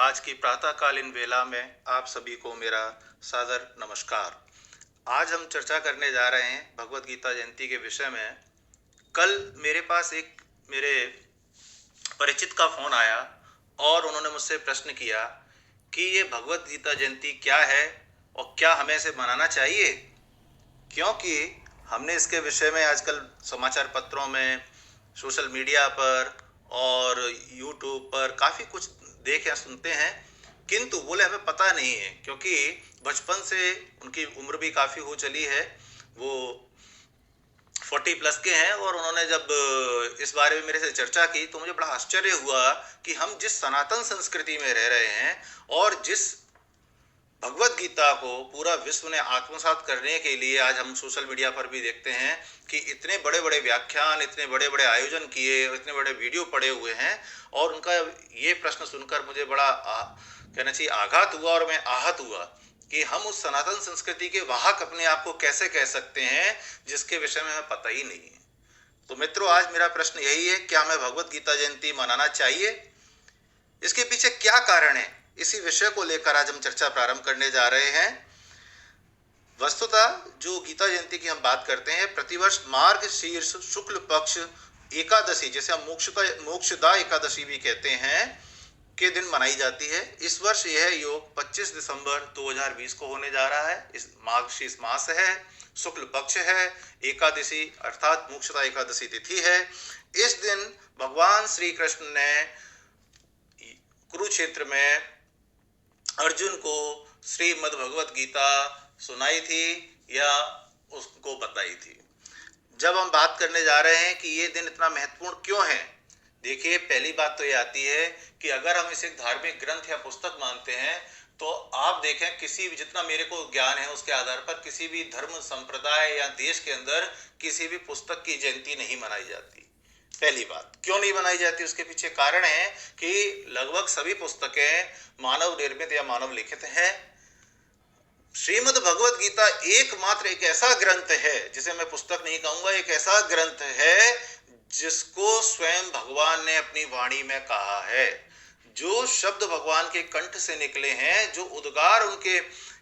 आज की प्रातःकालीन वेला में आप सभी को मेरा सादर नमस्कार। आज हम चर्चा करने जा रहे हैं भगवत गीता जयंती के विषय में। कल मेरे पास एक मेरे परिचित का फ़ोन आया और उन्होंने मुझसे प्रश्न किया कि ये भगवत गीता जयंती क्या है और क्या हमें इसे मनाना चाहिए? क्योंकि हमने इसके विषय में आजकल समाचार पत्रों में, सोशल मीडिया पर और यूट्यूब पर काफ़ी कुछ देखे सुनते हैं, किंतु बोले हमें पता नहीं है क्योंकि बचपन से उनकी उम्र भी काफ़ी हो चली है। वो 40+ के हैं और उन्होंने जब इस बारे में मेरे से चर्चा की तो मुझे बड़ा आश्चर्य हुआ कि हम जिस सनातन संस्कृति में रह रहे हैं और जिस भगवत गीता को पूरा विश्व ने आत्मसात करने के लिए आज हम सोशल मीडिया पर भी देखते हैं कि इतने बड़े बड़े व्याख्यान, इतने बड़े बड़े आयोजन किए, इतने बड़े वीडियो पड़े हुए हैं और उनका ये प्रश्न सुनकर मुझे बड़ा कहना चाहिए आघात हुआ और मैं आहत हुआ कि हम उस सनातन संस्कृति के वाहक अपने आप को कैसे कह सकते हैं जिसके विषय में हमें पता ही नहीं है। तो मित्रों, आज मेरा प्रश्न यही है, क्या हमें भगवत गीता जयंती मनाना चाहिए? इसके पीछे क्या कारण है? इसी विषय को लेकर आज हम चर्चा प्रारंभ करने जा रहे हैं। वस्तुतः जो गीता जयंती की हम बात करते हैं, प्रतिवर्ष मार्ग शीर्ष शुक्ल पक्ष एकादशी, जैसे हम मोक्षदा एकादशी भी कहते हैं, के दिन मनाई जाती है। इस वर्ष यह योग 25 दिसंबर 2020 को होने जा रहा है। इस मार्गशीर्ष मास है, शुक्ल पक्ष है, एकादशी अर्थात मोक्षदा एकादशी तिथि है। इस दिन भगवान श्री कृष्ण ने कुरुक्षेत्र में अर्जुन को श्रीमद् भगवत गीता सुनाई थी या उसको बताई थी। जब हम बात करने जा रहे हैं कि ये दिन इतना महत्वपूर्ण क्यों है, देखिए पहली बात तो ये आती है कि अगर हम इसे धार्मिक ग्रंथ या पुस्तक मानते हैं तो आप देखें, किसी भी, जितना मेरे को ज्ञान है उसके आधार पर, किसी भी धर्म संप्रदाय या देश के अंदर किसी भी पुस्तक की जयंती नहीं मनाई जाती। पहली बात, क्यों नहीं बनाई जाती उसके पीछे कारण है कि लगभग सभी पुस्तकें मानव निर्मित या मानव लिखित हैं। श्रीमद् भगवत गीता एकमात्र एक ऐसा ग्रंथ है, जिसे मैं पुस्तक नहीं कहूंगा, एक ऐसा ग्रंथ है जिसको स्वयं भगवान ने अपनी वाणी में कहा है। जो शब्द भगवान के कंठ से निकले हैं, जो उद्गार उनके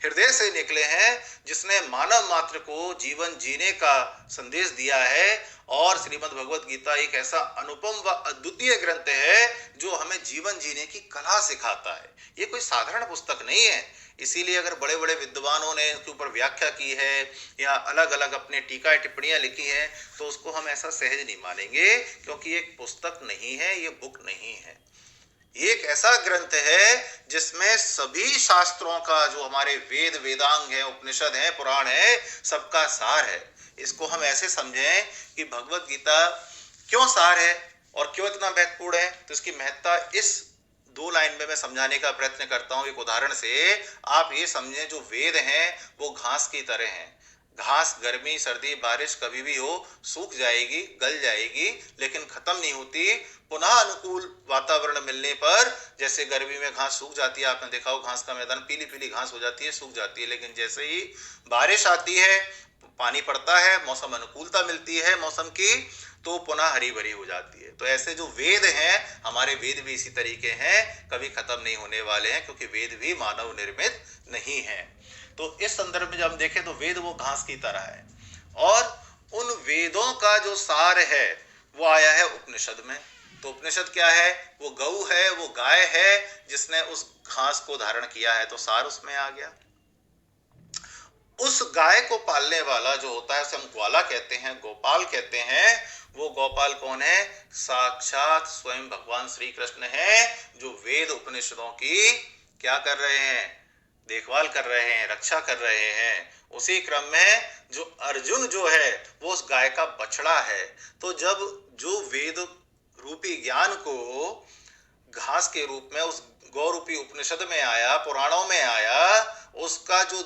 हृदय से निकले हैं, जिसने मानव मात्र को जीवन जीने का संदेश दिया है। और श्रीमद् भगवत गीता एक ऐसा अनुपम व अद्वितीय ग्रंथ है जो हमें जीवन जीने की कला सिखाता है। ये कोई साधारण पुस्तक नहीं है। इसीलिए अगर बड़े बड़े विद्वानों ने इसके ऊपर व्याख्या की है या अलग अलग अपने टीका टिप्पणियां लिखी हैं तो उसको हम ऐसा सहज नहीं मानेंगे, क्योंकि ये पुस्तक नहीं है, ये बुक नहीं है। एक ऐसा ग्रंथ है जिसमें सभी शास्त्रों का, जो हमारे वेद वेदांग है, उपनिषद है, पुराण है, सबका सार है। इसको हम ऐसे समझें कि भगवत गीता क्यों सार है और क्यों इतना महत्वपूर्ण है, तो इसकी महत्ता इस 2 लाइन में मैं समझाने का प्रयत्न करता हूं। एक उदाहरण से आप ये समझें, जो वेद हैं वो घास की तरह हैं। घास गर्मी सर्दी बारिश कभी भी हो सूख जाएगी, गल जाएगी, लेकिन खत्म नहीं होती। पुनः अनुकूल वातावरण मिलने पर, जैसे गर्मी में घास सूख जाती है, आपने देखा हो घास का मैदान पीली पीली घास हो जाती है, सूख जाती है, लेकिन जैसे ही बारिश आती है, पानी पड़ता है, मौसम अनुकूलता मिलती है मौसम की, तो पुनः हरी भरी हो जाती है। तो ऐसे जो वेद हैं, हमारे वेद भी इसी तरीके हैं, कभी खत्म नहीं होने वाले हैं, क्योंकि वेद भी मानव निर्मित नहीं है। तो इस संदर्भ में जब हम देखें तो वेद वो घास की तरह है, और उन वेदों का जो सार है वो आया है उपनिषद में। तो उपनिषद क्या है? वो गऊ है, वो गाय है जिसने उस घास को धारण किया है, तो सार उसमें आ गया। उस गाय को पालने वाला जो होता है, उसे हम ग्वाला कहते हैं, गोपाल कहते हैं। वो गोपाल कौन है? साक्षात स्वयं भगवान श्री कृष्ण है, जो वेद उपनिषदों की क्या कर रहे हैं? देखभाल कर रहे हैं, रक्षा कर रहे हैं। उसी क्रम में जो अर्जुन जो है वो उस गाय का बछड़ा है। तो जब जो वेद रूपी ज्ञान को घास के रूप में उस गौ रूपी उपनिषद में आया, पुराणों में आया, उसका जो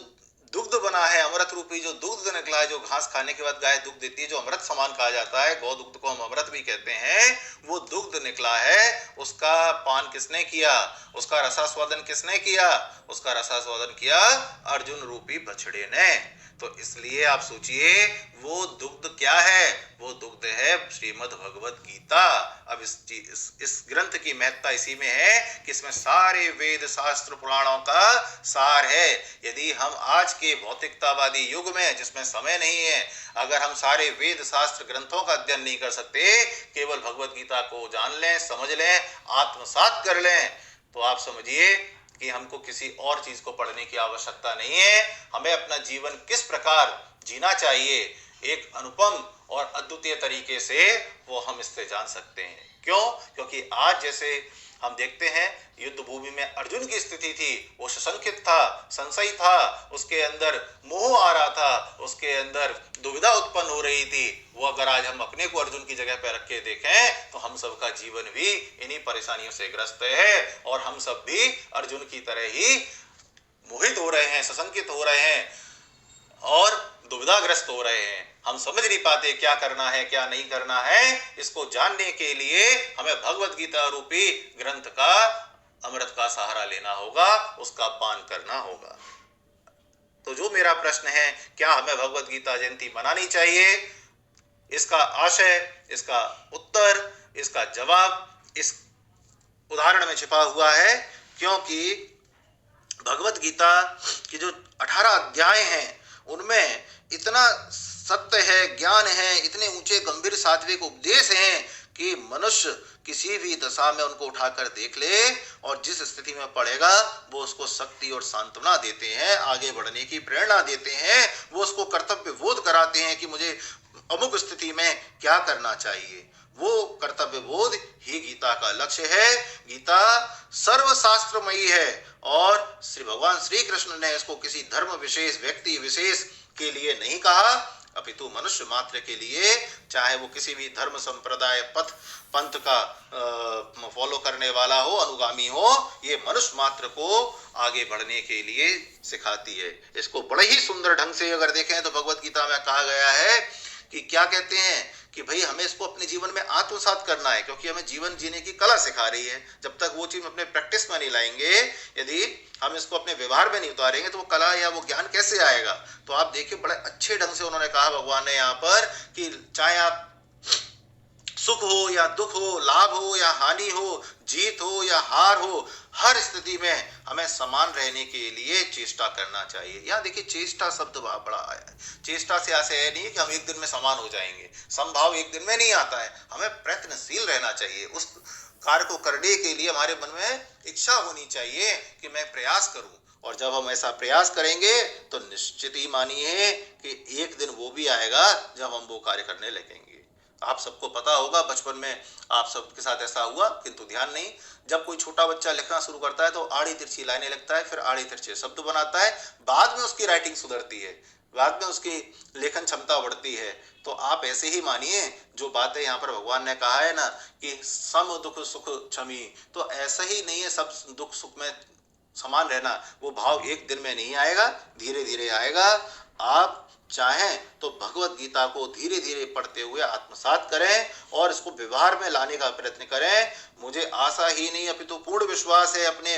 दुग्ध बना है, अमृत रूपी जो दुग्ध निकला है, जो घास खाने के बाद गाय दुग्ध देती है, जो अमृत समान कहा जाता है, गौ दुग्ध को हम अमृत भी कहते हैं, वो दुग्ध निकला है, उसका पान किसने किया, उसका रसास्वादन किसने किया, उसका रसास्वादन किया अर्जुन रूपी बछड़े ने। तो इसलिए आप सोचिए वो दुग्ध क्या है, वो दुग्ध है श्रीमद् भगवत गीता। अब इस ग्रंथ की महत्ता इसी में है कि इसमें सारे वेद शास्त्र पुराणों का सार है। यदि हम आज के भौतिकतावादी युग में, जिसमें समय नहीं है, अगर हम सारे वेद शास्त्र ग्रंथों का अध्ययन नहीं कर सकते, केवल भगवत गीता को जान लें, समझ लें, आत्मसात कर लें, तो आप समझिए कि हमको किसी और चीज को पढ़ने की आवश्यकता नहीं है। हमें अपना जीवन किस प्रकार जीना चाहिए, एक अनुपम और अद्वितीय तरीके से वो हम इससे जान सकते हैं। क्यों? क्योंकि आज जैसे हम देखते हैं युद्ध भूमि में अर्जुन की स्थिति थी, वो सशंकित था, संशय था, उसके अंदर मोह आ रहा था, उसके अंदर दुविधा उत्पन्न हो रही थी। वो अगर आज हम अपने को अर्जुन की जगह पर रख के देखें तो हम सबका जीवन भी इन्हीं परेशानियों से ग्रस्त है और हम सब भी अर्जुन की तरह ही मोहित हो रहे हैं, सशंकित हो रहे हैं और दुविधाग्रस्त हो रहे हैं। हम समझ नहीं पाते क्या करना है, क्या नहीं करना है। इसको जानने के लिए हमें भगवत गीता रूपी ग्रंथ का, अमृत का सहारा लेना होगा, उसका पान करना होगा। तो जो मेरा प्रश्न है, क्या हमें भगवत गीता जयंती मनानी चाहिए, इसका आशय, इसका उत्तर, इसका जवाब इस उदाहरण में छिपा हुआ है। क्योंकि भगवत गीता की जो 18 अध्याय हैं उनमें इतना सत्य है, ज्ञान है, इतने ऊंचे गंभीर सात्विक उपदेश हैं कि मनुष्य किसी भी दशा में उनको उठाकर देख ले और जिस स्थिति में पड़ेगा वो उसको शक्ति और सांत्वना देते हैं, आगे बढ़ने की प्रेरणा देते हैं, वो उसको कर्तव्य बोध कराते हैं कि मुझे अमुक स्थिति में क्या करना चाहिए। वो कर्तव्य बोध ही गीता का लक्ष्य है। गीता सर्वशास्त्रमयी है और श्री भगवान श्री कृष्ण ने इसको किसी धर्म विशेष, व्यक्ति विशेष के लिए नहीं कहा, अपितु मनुष्य मात्र के लिए, चाहे वो किसी भी धर्म संप्रदाय पंथ का फॉलो करने वाला हो, अनुगामी हो, ये मनुष्य मात्र को आगे बढ़ने के लिए सिखाती है। इसको बड़े ही सुंदर ढंग से अगर देखें तो भगवत गीता में कहा गया है कि क्या कहते हैं कि भाई हमें इसको अपने जीवन में आत्मसात करना है, क्योंकि हमें जीवन जीने की कला सिखा रही है। जब तक वो चीज अपने प्रैक्टिस में नहीं लाएंगे, यदि हम इसको अपने व्यवहार में नहीं उतारेंगे तो वो कला या वो ज्ञान कैसे आएगा। तो आप देखिए बड़े अच्छे ढंग से उन्होंने कहा भगवान ने यहाँ पर कि चाहे आप सुख हो या दुख हो, लाभ हो या हानि हो, जीत हो या हार हो, हर स्थिति में हमें समान रहने के लिए चेष्टा करना चाहिए। यहाँ देखिए चेष्टा शब्द बड़ा आया है। चेष्टा से ऐसे है नहीं कि हम एक दिन में समान हो जाएंगे, संभाव एक दिन में नहीं आता है। हमें प्रयत्नशील रहना चाहिए, उस कार्य को करने के लिए हमारे मन में इच्छा होनी चाहिए कि मैं प्रयास करूं। और जब हम ऐसा प्रयास करेंगे तो निश्चित ही मानिए कि एक दिन वो भी आएगा जब हम वो कार्य करने लगेंगे। आप सबको पता होगा बचपन में आप सबके साथ ऐसा हुआ, किंतु ध्यान नहीं। जब कोई छोटा बच्चा लिखना शुरू करता है तो आड़ी तिरछी लाइनें लिखता है, फिर आड़ी तिरछे शब्द बनाता है, बाद में उसकी राइटिंग सुधरती है, बाद में उसकी लेखन क्षमता बढ़ती है। तो आप ऐसे ही मानिए जो बातें यहाँ पर भगवान ने कहा है ना कि सम दुख सुख क्षमी, तो ऐसा ही नहीं है सब दुख सुख में समान रहना। वो भाव एक दिन में नहीं आएगा, धीरे धीरे आएगा। आप चाहें तो भगवत गीता को धीरे धीरे पढ़ते हुए आत्मसात करें और इसको व्यवहार में लाने का प्रयत्न करें। मुझे आशा ही नहीं अपितु पूर्ण विश्वास है अपने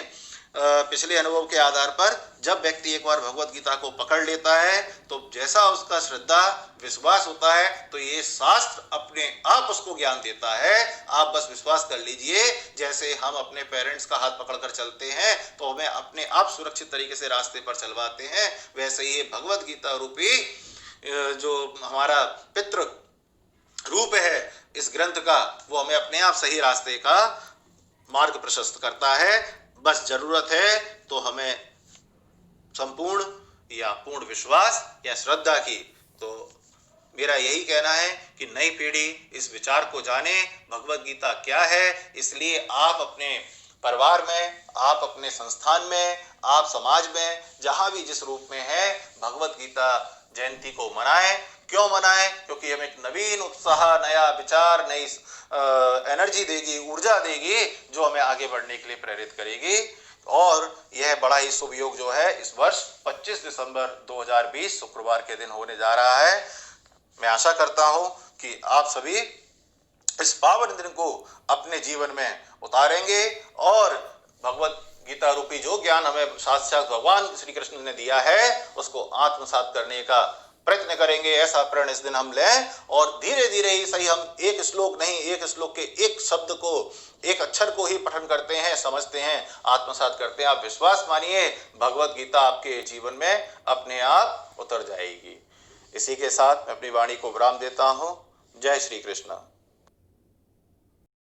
पिछले अनुभव के आधार पर, जब व्यक्ति एक बार भगवत गीता को पकड़ लेता है तो जैसा उसका श्रद्धा विश्वास होता है तो ये शास्त्र अपने आप उसको ज्ञान देता है। आप बस विश्वास कर लीजिए, जैसे हम अपने पेरेंट्स का हाथ पकड़कर चलते हैं तो हमें अपने आप सुरक्षित तरीके से रास्ते पर चलवाते हैं, वैसे ही भगवत गीता रूपी जो हमारा पितृ रूप है इस ग्रंथ का, वो हमें अपने आप सही रास्ते का मार्ग प्रशस्त करता है। बस जरूरत है तो हमें संपूर्ण या पूर्ण विश्वास या श्रद्धा की। तो मेरा यही कहना है कि नई पीढ़ी इस विचार को जाने, भगवत गीता क्या है। इसलिए आप अपने परिवार में, आप अपने संस्थान में, आप समाज में, जहां भी जिस रूप में है, भगवत गीता जयंती को मनाएं। क्यों मनाएं? क्योंकि हमें एक नवीन उत्साह, नया विचार, नई एनर्जी देगी, ऊर्जा देगी, जो हमें आगे बढ़ने के लिए प्रेरित करेगी। और यह बड़ा ही शुभ योग जो है इस वर्ष 25 दिसंबर 2020 शुक्रवार के दिन होने जा रहा है। मैं आशा करता हूं कि आप सभी इस पावन दिन को अपने जीवन में उतारेंगे और भगवत गीता रूपी जो ज्ञान हमें साक्षात भगवान श्री कृष्ण ने दिया है उसको आत्मसात करने का प्रयत्न करेंगे। ऐसा प्रण इस दिन हम लें और धीरे धीरे ही सही हम एक श्लोक नहीं, एक श्लोक के एक शब्द को, एक अक्षर को ही पठन करते हैं, समझते हैं, आत्मसात करते हैं। आप विश्वास मानिए भगवत गीता आपके जीवन में अपने आप उतर जाएगी। इसी के साथ मैं अपनी वाणी को विराम देता हूँ। जय श्री कृष्ण।